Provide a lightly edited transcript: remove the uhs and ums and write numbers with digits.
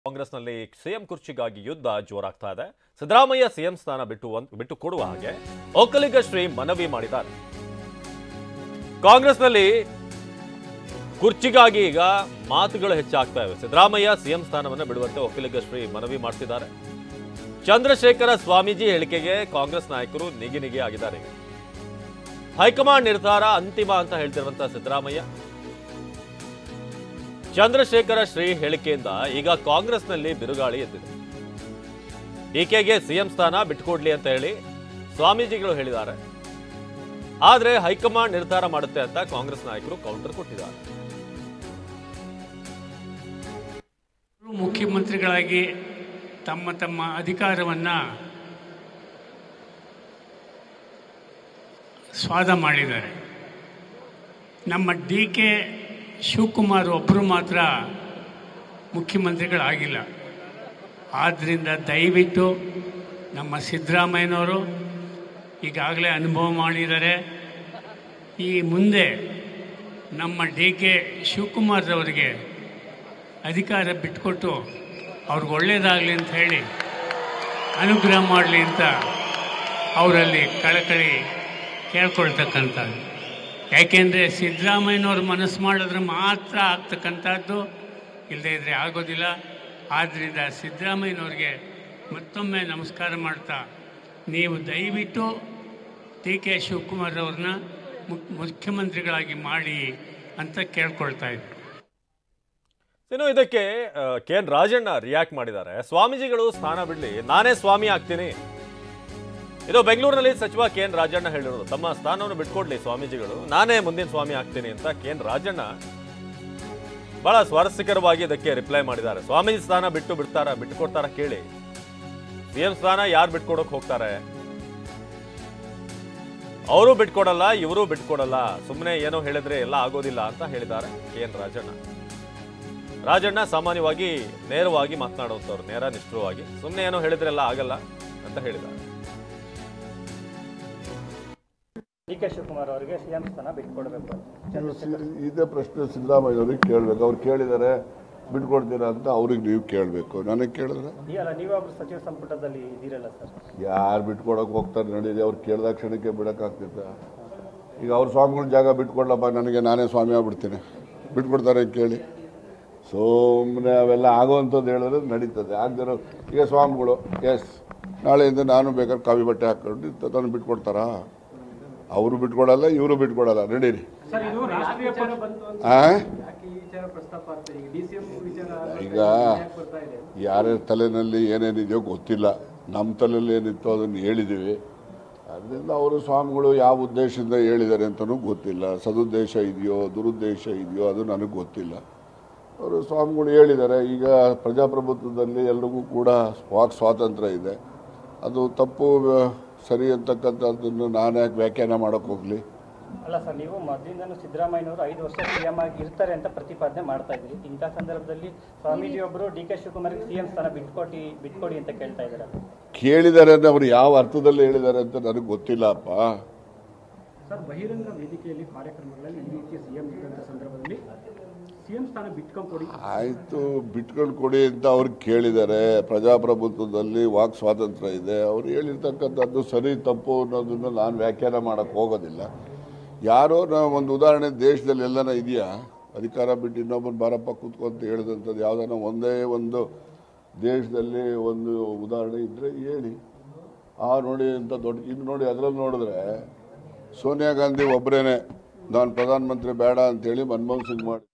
ಕಾಂಗ್ರೆಸ್ನಲ್ಲಿ ಸಿಎಂ ಕುರ್ಚಿಗಾಗಿ ಯುದ್ಧ ಜೋರಾಗ್ತಾ ಇದೆ. ಸಿದ್ದರಾಮಯ್ಯ ಸಿಎಂ ಸ್ಥಾನ ಬಿಟ್ಟು ಕೊಡುವ ಹಾಗೆ ಒಕ್ಕಲಿಗ ಶ್ರೀ ಮನವಿ ಮಾಡಿದ್ದಾರೆ. ಕಾಂಗ್ರೆಸ್ನಲ್ಲಿ ಕುರ್ಚಿಗಾಗಿ ಈಗ ಮಾತುಗಳು ಹೆಚ್ಚಾಗ್ತಾ ಇವೆ. ಸಿದ್ದರಾಮಯ್ಯ ಸಿಎಂ ಸ್ಥಾನವನ್ನು ಬಿಡುವಂತೆ ಒಕ್ಕಲಿಗ ಶ್ರೀ ಮನವಿ ಮಾಡ್ತಿದ್ದಾರೆ. ಚಂದ್ರಶೇಖರ ಸ್ವಾಮೀಜಿ ಹೇಳಿಕೆಗೆ ಕಾಂಗ್ರೆಸ್ ನಾಯಕರು ನಿಗಿ ಆಗಿದ್ದಾರೆ. ಹೈಕಮಾಂಡ್ ನಿರ್ಧಾರ ಅಂತಿಮ ಅಂತ ಹೇಳ್ತಿರುವಂತಹ ಸಿದ್ದರಾಮಯ್ಯ ಚಂದ್ರಶೇಖರ ಶ್ರೀ ಹೇಳಿಕೆಯಿಂದ ಈಗ ಕಾಂಗ್ರೆಸ್ನಲ್ಲಿ ಬಿರುಗಾಳಿ ಎದ್ದಿದೆ. ಡಿಕೆಗೆ ಸಿಎಂ ಸ್ಥಾನ ಬಿಟ್ಟುಕೊಡ್ಲಿ ಅಂತ ಹೇಳಿ ಸ್ವಾಮೀಜಿಗಳು ಹೇಳಿದ್ದಾರೆ. ಆದ್ರೆ ಹೈಕಮಾಂಡ್ ನಿರ್ಧಾರ ಮಾಡುತ್ತೆ ಅಂತ ಕಾಂಗ್ರೆಸ್ ನಾಯಕರು ಕೌಂಟರ್ ಕೊಟ್ಟಿದ್ದಾರೆ. ಮುಖ್ಯಮಂತ್ರಿಗಳಾಗಿ ತಮ್ಮ ತಮ್ಮ ಅಧಿಕಾರವನ್ನ ಸ್ವಾದ ಮಾಡಿದ್ದಾರೆ. ನಮ್ಮ ಡಿ.ಕೆ. ಶಿವಕುಮಾರ್ ಒಬ್ಬರು ಮಾತ್ರ ಮುಖ್ಯಮಂತ್ರಿಗಳಾಗಿಲ್ಲ. ಆದ್ದರಿಂದ ದಯವಿಟ್ಟು ನಮ್ಮ ಸಿದ್ದರಾಮಯ್ಯನವರು ಈಗಾಗಲೇ ಅನುಭವ ಮಾಡಿದ್ದಾರೆ. ಈ ಮುಂದೆ ನಮ್ಮ ಡಿ.ಕೆ. ಶಿವಕುಮಾರ್ರವರಿಗೆ ಅಧಿಕಾರ ಬಿಟ್ಟುಕೊಟ್ಟು ಅವ್ರಿಗೆ ಒಳ್ಳೆಯದಾಗಲಿ ಅಂತ ಹೇಳಿ ಅನುಗ್ರಹ ಮಾಡಲಿ ಅಂತ ಅವರಲ್ಲಿ ಕಳಕಳಿ ಕೇಳ್ಕೊಳ್ತಕ್ಕಂಥದ್ದು. ಯಾಕೆಂದರೆ ಸಿದ್ದರಾಮಯ್ಯನವ್ರು ಮನಸ್ಸು ಮಾಡಿದ್ರೆ ಮಾತ್ರ ಆಗ್ತಕ್ಕಂಥದ್ದು, ಇಲ್ಲದೇ ಇದ್ದರೆ ಆಗೋದಿಲ್ಲ. ಆದ್ದರಿಂದ ಸಿದ್ದರಾಮಯ್ಯನವ್ರಿಗೆ ಮತ್ತೊಮ್ಮೆ ನಮಸ್ಕಾರ ಮಾಡ್ತಾ ನೀವು ದಯವಿಟ್ಟು ಡಿ.ಕೆ. ಶಿವಕುಮಾರ್ ಅವ್ರನ್ನ ಮುಖ್ಯಮಂತ್ರಿಗಳಾಗಿ ಮಾಡಿ ಅಂತ ಕೇಳ್ಕೊಳ್ತಾ ಇದ್ರು. ಇನ್ನು ಇದಕ್ಕೆ ಕೆ.ಎನ್. ರಾಜಣ್ಣ ರಿಯಾಕ್ಟ್ ಮಾಡಿದ್ದಾರೆ. ಸ್ವಾಮೀಜಿಗಳು ಸ್ಥಾನ ಬಿಡಲಿ, ನಾನೇ ಸ್ವಾಮಿ ಆಗ್ತೀನಿ. ಇದು ಬೆಂಗಳೂರಿನಲ್ಲಿ ಸಚಿವ ಕೆ.ಎನ್. ರಾಜಣ್ಣ ಹೇಳಿರೋದು. ತಮ್ಮ ಸ್ಥಾನವನ್ನು ಬಿಟ್ಕೊಡ್ಲಿ ಸ್ವಾಮೀಜಿಗಳು, ನಾನೇ ಮುಂದಿನ ಸ್ವಾಮಿ ಆಗ್ತೀನಿ ಅಂತ ಕೆ.ಎನ್. ರಾಜಣ್ಣ ಬಹಳ ಸ್ವಾರಸ್ಯಕರವಾಗಿ ಇದಕ್ಕೆ ರಿಪ್ಲೈ ಮಾಡಿದ್ದಾರೆ. ಸ್ವಾಮೀಜಿ ಸ್ಥಾನ ಬಿಟ್ಟುಕೊಡ್ತಾರ ಕೇಳಿ, ಸಿಎಂ ಸ್ಥಾನ ಯಾರು ಬಿಟ್ಕೊಡಕ್ ಹೋಗ್ತಾರೆ? ಅವರು ಬಿಟ್ಕೊಡಲ್ಲ, ಇವರು ಬಿಟ್ಕೊಡಲ್ಲ. ಸುಮ್ಮನೆ ಏನೋ ಹೇಳಿದ್ರೆ ಎಲ್ಲ ಆಗೋದಿಲ್ಲ ಅಂತ ಹೇಳಿದ್ದಾರೆ ಕೆ.ಎನ್. ರಾಜಣ್ಣ ಸಾಮಾನ್ಯವಾಗಿ ನೇರವಾಗಿ ಮಾತನಾಡುವಂಥವ್ರು, ನೇರ ನಿಷ್ಠುರವಾಗಿ. ಸುಮ್ಮನೆ ಏನೋ ಹೇಳಿದ್ರೆಲ್ಲ ಆಗಲ್ಲ ಅಂತ ಹೇಳಿದ್ದಾರೆ. ಡಿ.ಕೆ. ಶಿವಕುಮಾರ್ ಅವರಿಗೆ ಸಿಎಂ ಸ್ಥಾನ ಬಿಟ್ಕೊಡ್ಬೇಕು. ಇದೇ ಪ್ರಶ್ನೆ ಸಿದ್ದರಾಮಯ್ಯವ್ರಿಗೆ ಕೇಳಬೇಕು. ಅವ್ರು ಕೇಳಿದ್ದಾರೆ ಬಿಟ್ಕೊಡ್ತೀರಾ ಅಂತ ಅವ್ರಿಗೆ ನೀವು ಕೇಳಬೇಕು. ನನಗೆ ಕೇಳಿದ್ರೆ ನೀವೊಬ್ರು ಸಚಿವ ಸಂಪುಟದಲ್ಲಿ ಇದ್ದೀರಲ್ಲ ಸರ್, ಯಾರು ಬಿಟ್ಕೊಡಕ್ಕೆ ಹೋಗ್ತಾರೆ? ನಡೀಲಿ, ಅವ್ರು ಕೇಳಿದ ಕ್ಷಣಕ್ಕೆ ಬಿಡೋಕ್ಕಾಗ್ತಿತ್ತ? ಈಗ ಅವ್ರ ಸ್ವಾಮಿಗಳ ಜಾಗ ಬಿಟ್ಕೊಡ್ಲಪ್ಪ, ನನಗೆ ನಾನೇ ಸ್ವಾಮಿ ಆಗ್ಬಿಡ್ತೀನಿ, ಬಿಟ್ಕೊಡ್ತಾರೆ ಕೇಳಿ. ಸುಮ್ಮನೆ ಅವೆಲ್ಲ ಆಗೋವಂಥದ್ದು ಹೇಳಿದ್ರೆ ನಡೀತದೆ. ಆಗದಿರೋ ಈಗ ಸ್ವಾಮಿಗಳು ನಾಳೆಯಿಂದ ನಾನು ಬೇಕಾದ್ರೆ ಕಾವಿ ಬಟ್ಟೆ ಹಾಕೊಂಡು ತಾನು ಬಿಟ್ಕೊಡ್ತಾರಾ? ಅವರು ಬಿಟ್ಕೊಡಲ್ಲ, ಇವರು ಬಿಟ್ಕೊಡಲ್ಲ. ನಡೀರಿ. ಈಗ ಯಾರ್ಯಾರ ತಲೆಯಲ್ಲಿ ಏನೇನಿದೆಯೋ ಗೊತ್ತಿಲ್ಲ. ನಮ್ಮ ತಲೆಯಲ್ಲಿ ಏನಿತ್ತು ಅದನ್ನು ಹೇಳಿದ್ದೀವಿ. ಅದರಿಂದ ಅವರು ಸ್ವಾಮಿಗಳು ಯಾವ ಉದ್ದೇಶದಿಂದ ಹೇಳಿದ್ದಾರೆ ಅಂತಲೂ ಗೊತ್ತಿಲ್ಲ. ಸದುದ್ದೇಶ ಇದೆಯೋ ದುರುದ್ದೇಶ ಇದೆಯೋ ಅದು ನನಗೆ ಗೊತ್ತಿಲ್ಲ. ಅವರು ಸ್ವಾಮಿಗಳು ಹೇಳಿದ್ದಾರೆ. ಈಗ ಪ್ರಜಾಪ್ರಭುತ್ವದಲ್ಲಿ ಎಲ್ರಿಗೂ ಕೂಡ ವಾಕ್ ಸ್ವಾತಂತ್ರ್ಯ ಇದೆ. ಅದು ತಪ್ಪು ಸರಿ ಅಂತಕ್ಕಂಥದ್ದನ್ನು ನಾನು ಯಾಕೆ ವ್ಯಾಖ್ಯಾನ ಮಾಡೋಕ್ಕೆ ಹೋಗಲಿ? ಅಲ್ಲ ಸರ್, ನೀವು ಮೊದಲಿಂದನೂ ಸಿದ್ದರಾಮಯ್ಯನವರು 5 ವರ್ಷ ಸಿಎಂ ಆಗಿ ಇರ್ತಾರೆ ಅಂತ ಪ್ರತಿಪಾದನೆ ಮಾಡ್ತಾ ಇದ್ರಿ. ಇಂಥ ಸಂದರ್ಭದಲ್ಲಿ ಸ್ವಾಮೀಜಿ ಒಬ್ಬರು ಡಿ.ಕೆ. ಶಿವಕುಮಾರ್ಗೆ ಸಿಎಂ ಸ್ಥಾನ ಬಿಟ್ಕೊಡಿ ಅಂತ ಕೇಳ್ತಾ ಇದ್ದಾರೆ. ಕೇಳಿದ್ದಾರೆ ಅಂದರೆ ಅವರು ಯಾವ ಅರ್ಥದಲ್ಲಿ ಹೇಳಿದ್ದಾರೆ ಅಂತ ನನಗೆ ಗೊತ್ತಿಲ್ಲಪ್ಪ. ಸರ್, ಬಹಿರಂಗ ವೇದಿಕೆಯಲ್ಲಿ ಕಾರ್ಯಕ್ರಮಗಳಲ್ಲಿ ಈ ರೀತಿ ಸಿಎಂ ಇದ್ದಂಥ ಸಂದರ್ಭದಲ್ಲಿ ಸಿಎಂ ಸ್ಥಾನ ಬಿಟ್ಕೊಂಡು ಆಯಿತು, ಬಿಟ್ಕೊಂಡು ಕೊಡಿ ಅಂತ ಅವ್ರಿಗೆ ಕೇಳಿದ್ದಾರೆ. ಪ್ರಜಾಪ್ರಭುತ್ವದಲ್ಲಿ ವಾಕ್ ಸ್ವಾತಂತ್ರ್ಯ ಇದೆ. ಅವ್ರು ಹೇಳಿರ್ತಕ್ಕಂಥದ್ದು ಸರಿ ತಪ್ಪು ಅನ್ನೋದನ್ನು ನಾನು ವ್ಯಾಖ್ಯಾನ ಮಾಡೋಕ್ಕೆ ಹೋಗೋದಿಲ್ಲ. ಯಾರೋ ಒಂದು ಉದಾಹರಣೆ ದೇಶದಲ್ಲಿ ಎಲ್ಲನ ಇದೆಯಾ? ಅಧಿಕಾರ ಬಿಟ್ಟು ಇನ್ನೊಬ್ಬರು ಬಾರಪ್ಪ ಕೂತ್ಕೊಂತ ಹೇಳಿದಂಥದ್ದು ಯಾವುದನ್ನ ಒಂದೇ ಒಂದು ದೇಶದಲ್ಲಿ ಒಂದು ಉದಾಹರಣೆ ಇದ್ದರೆ ಹೇಳಿ. ನೋಡಿ ಅಂತ ದೊಡ್ಡ ಇನ್ನು ನೋಡಿ ಅದರಲ್ಲಿ ನೋಡಿದ್ರೆ ಸೋನಿಯಾ ಗಾಂಧಿ ಒಬ್ಬರೇನೆ ನಾನು ಪ್ರಧಾನಮಂತ್ರಿ ಬೇಡ ಅಂತೇಳಿ ಮನಮೋಹನ್ ಸಿಂಗ್ ಮಾಡಿ